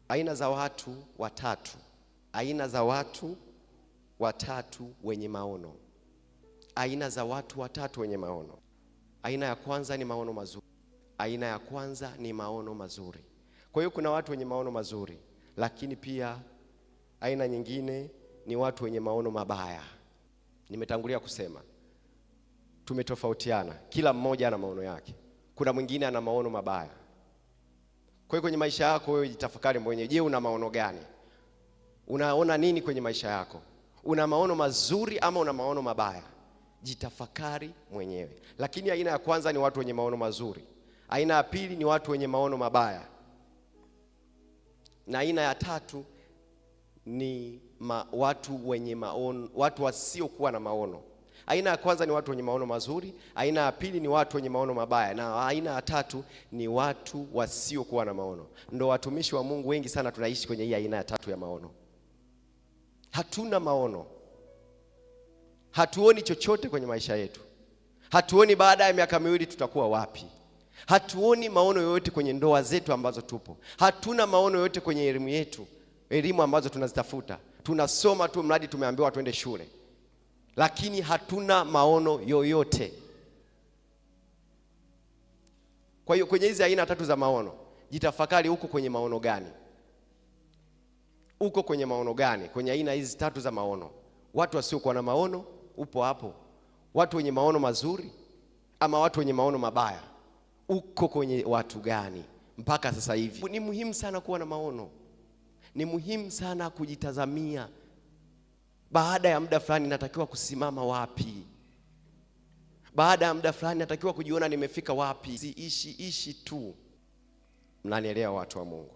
Aina za watu watatu. Aina za watu watatu wenye maono. Aina za watu watatu wenye maono. Aina ya kwanza ni maono mazuri. Aina ya kwanza ni maono mazuri. Kwa hiyo kuna watu wenye maono mazuri, lakini pia aina nyingine ni watu wenye maono mabaya. Nimetangulia kusema tumetofautiana, kila mmoja ana maono yake. Kuna mwingine ana maono mabaya. Kwa hiyo kwenye maisha yako wewe jitafakari mwenyewe, je, una maono gani? Unaona nini kwenye maisha yako? Una maono mazuri ama una maono mabaya? Jitafakari mwenyewe. Lakini aina ya kwanza ni watu wenye maono mazuri. Aina ya pili ni watu wenye maono mabaya. Na aina ya tatu ni watu wenye maono, watu wasiokuwa na maono. Aina ya kwanza ni watu wenye maono mazuri, aina ya pili ni watu wenye maono mabaya, na aina ya tatu ni watu wasiokuwa na maono. Ndio watumishi wa Mungu wengi sana tunaishi kwenye hii aina ya tatu ya maono. Hatuna maono. Hatuoni chochote kwenye maisha yetu. Hatuoni baada ya miaka miwili tutakuwa wapi. Hatuoni maono yoyote kwenye ndoa zetu ambazo tupo. Hatuna maono yoyote kwenye elimu yetu, elimu ambazo tunazitafuta. Tunasoma tu mradi tumeambiwa tuende shule, lakini hatuna maono yoyote. Kwa hiyo kwenye hizi aina tatu za maono, jitafakari uko kwenye maono gani? Uko kwenye maono gani kwenye aina hizi tatu za maono? Watu wasiokuwa na maono, upo hapo. Watu wenye maono mazuri ama watu wenye maono mabaya? Uko kwenye watu gani mpaka sasa hivi? Ni muhimu sana kuwa na maono. Ni muhimu sana kujitazamia. Baada ya muda fulani natakiwa kusimama wapi? Baada ya muda fulani natakiwa kujiona nimefika wapi? Ishi tu. Mnanielewa watu wa Mungu?